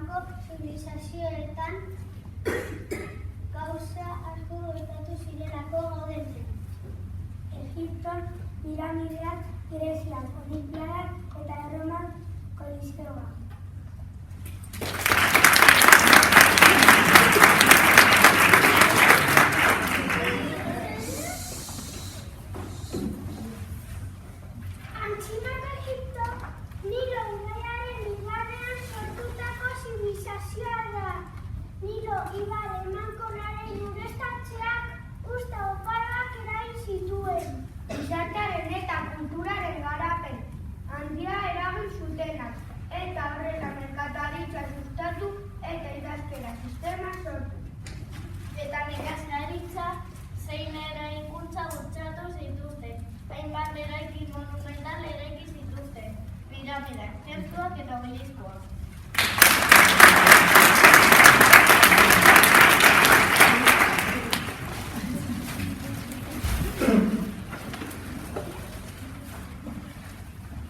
Erromako zibilizazioetan gauza asko gertatu zirelako gauden zen. Egipton piramideak, Grezian olinpiadak eta Erroman koliseoa. Antzinako Egipto, Nilo ibaiaren ibarrean sortutako zibilizazioa da. Nilo ibai emankorraren ureztatzeak uste oparoak eragin zituen. Gizartearen eta kulturaren garapen handia eragin zutenak, eta horrela merkataritza sustatu eta idazkera sistema sortu. Eta nekazaritza zein eraikuntza bultzatu zituzten. Hainbat eraikin monumental eraiki zituzten. Piramideak, tenpluak eta obeliskuak.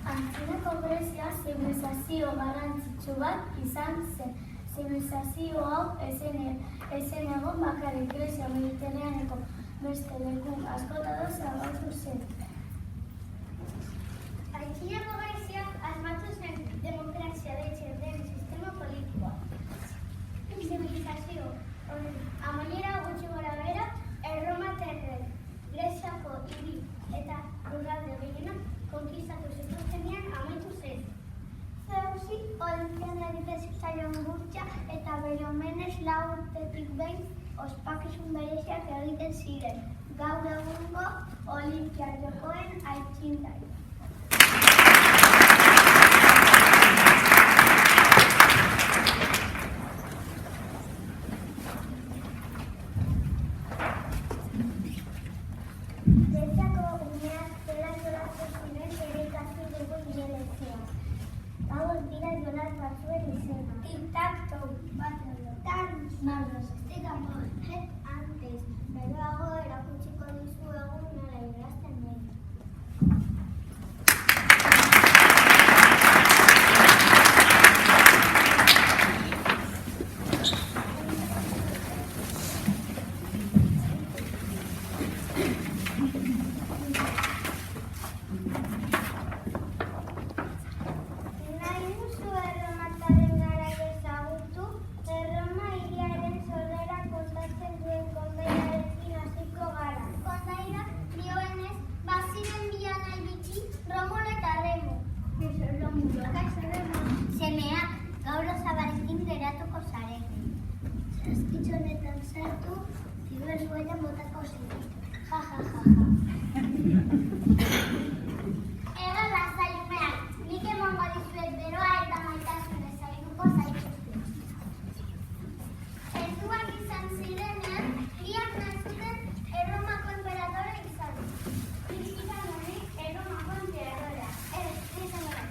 Antzinako Grezia zibilizazio garrantzitsu bat izan zen. Zibilizazio hau ezen egon bakarrik Grezia Mediterraneoko beste leku askotara zabaldu zen. Antzinako Grezia asmatu zen demokrazia deitzen den sistema politikoa. Zibilizazio honen amaiera gutxi gorabehera erromatarrek Greziako hiri eta lurralde gehienak konkistatu zituztenean amaitu zen. Zeusi olinpiada egiten zitzaion gurtza eta bere omenez 4 urtetik behin ospakizun bereziak egiten ziren. Gaur egungo Olinpiar Jokoen aitzindari. Greziako umeak zela jolatu ziren ere ikasi dugu ingelesea. Hauek dira jolas batzuen izena. Tic-tac-toe, dance, marros, stick and ball, head and taste. Beroago erakutsiko dizuegu nola idazten den. Semeak gaur osabarekin geratuko zarete. Saskitxonetan sartu, zibernuetan botako ziren. Ja, ja, ja, ja. Ego lasai umeak, nik emongo dizuet beroa eta maitasunez zaituko zaituzte. Helduak izan zirenean, biak nazuten Erromako enperadore izan. Izan hori Erromako enperadorea. Izan hori.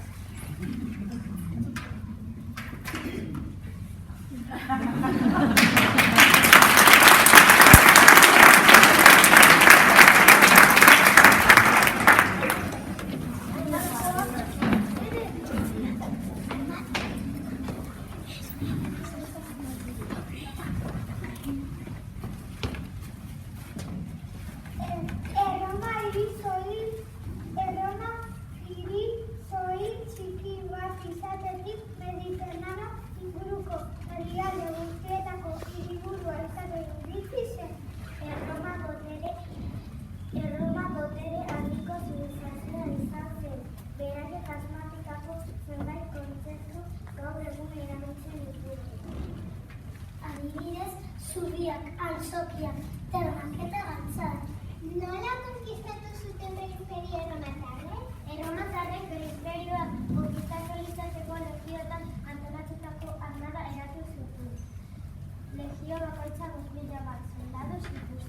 Adibidez, zuriak, antzokiak, termak eta gantzak. Nola konkistatu zuten bere imperio erromatarrek? Erromatarrek bere imperioak konkistatu izateko legioetan antolatutako armada eratu zuten. Legio bakoitza 5.000 bat soldadu zituzten.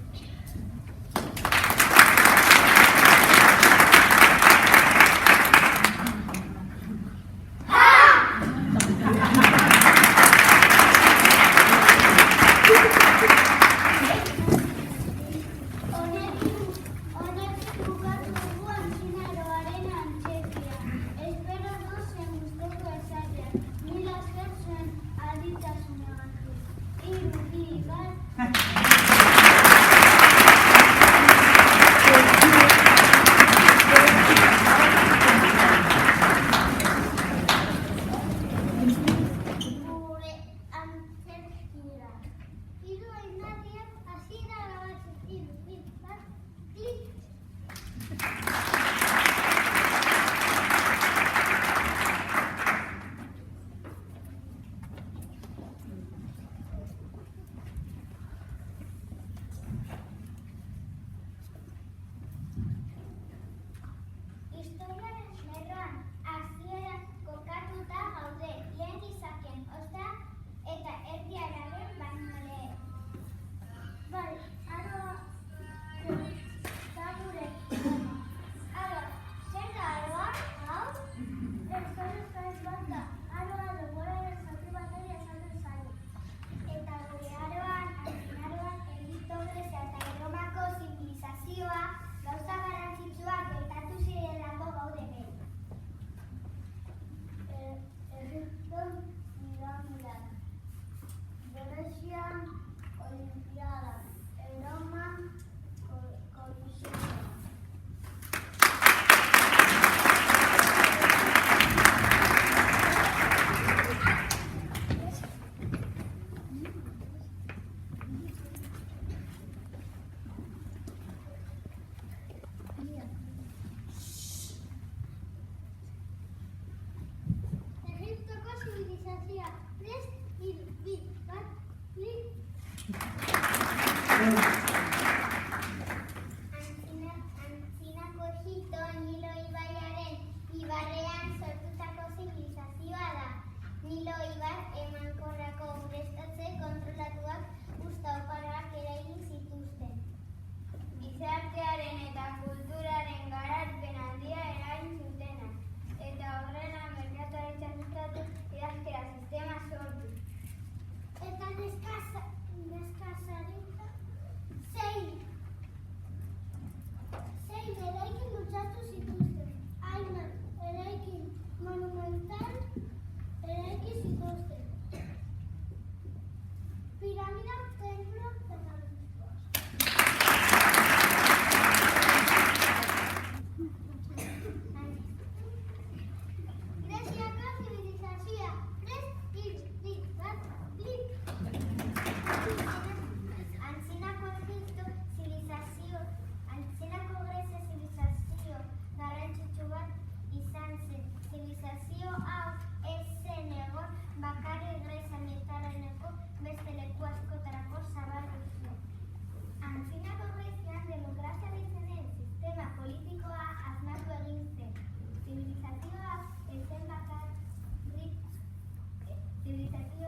Honek bukatu dugu antzinarroaren antzekia. Espero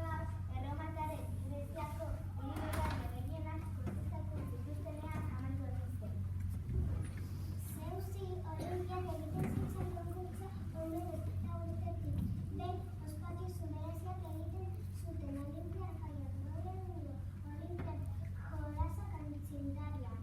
erromatarrek Greziako unibertsitate gehienak konkistatu zituztenean amaitu zen. Zeusi Olinpiak egiten zitzen konkurtsoa honenez eta urtetik. Behin ospakizun bereziak egiten zuten Olinpiar jaiak gaur egungo Olinpiar jolasak aitzindariak.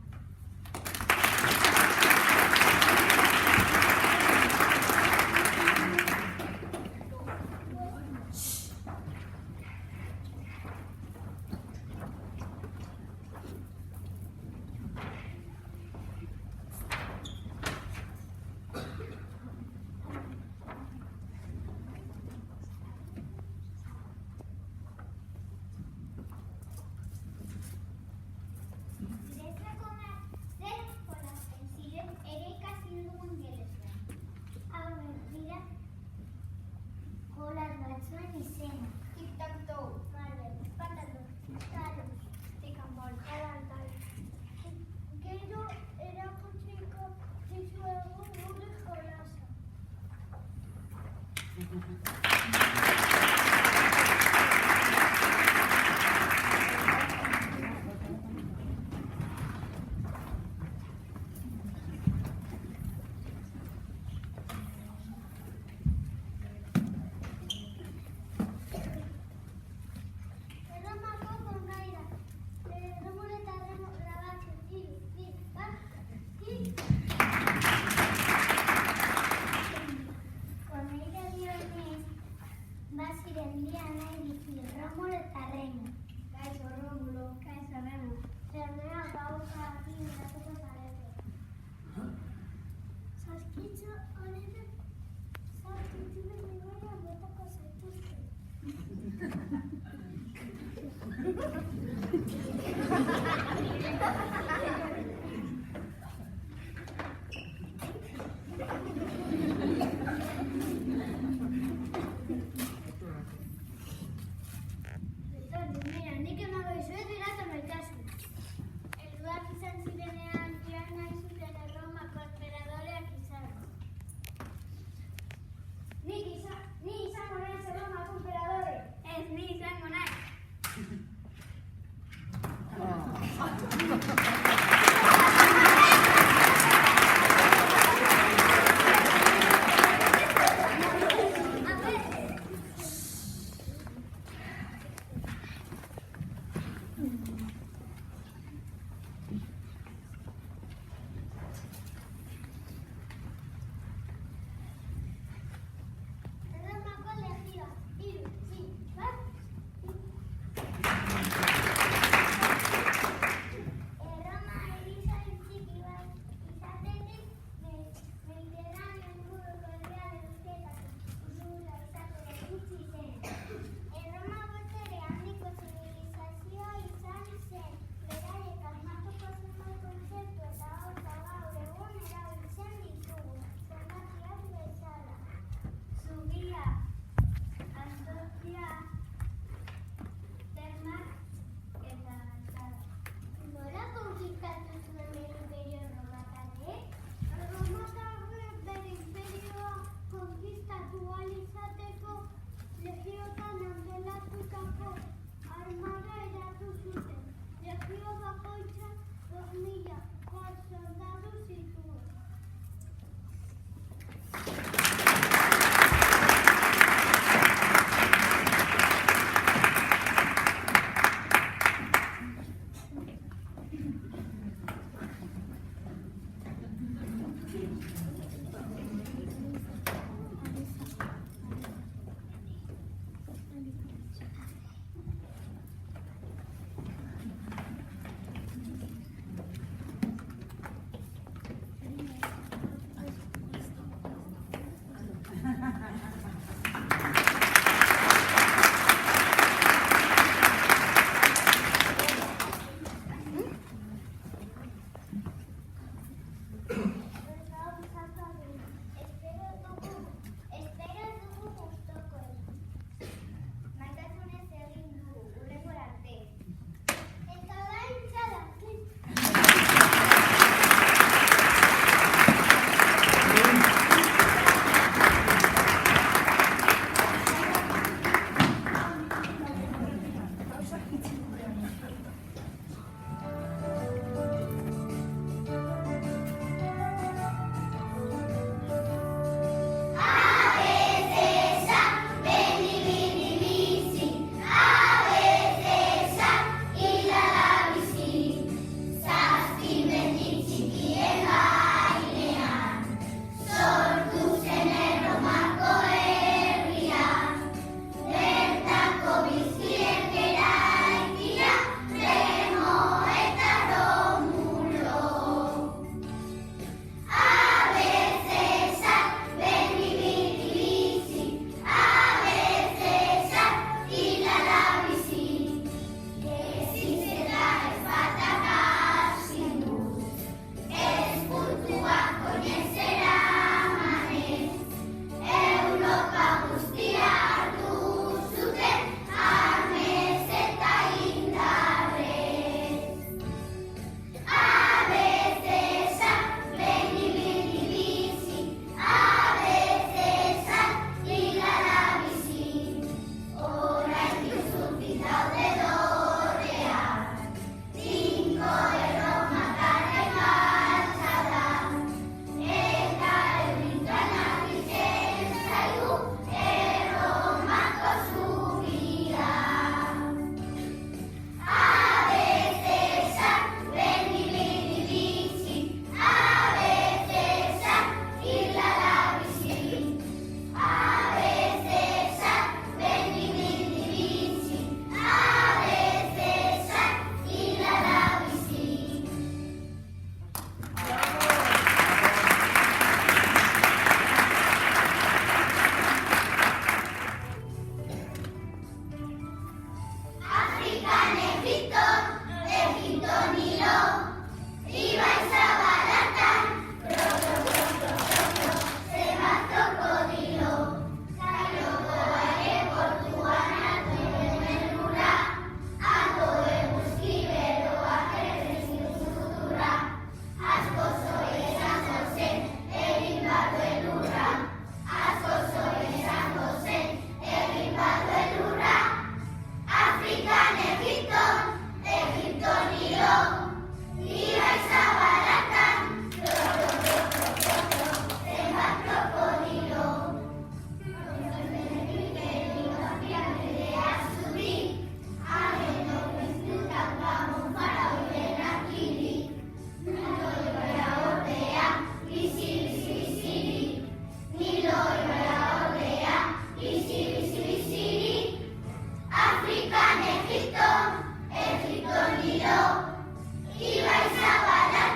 Afrikan Egipton, Egipton Nilo, Ibai Zabalak.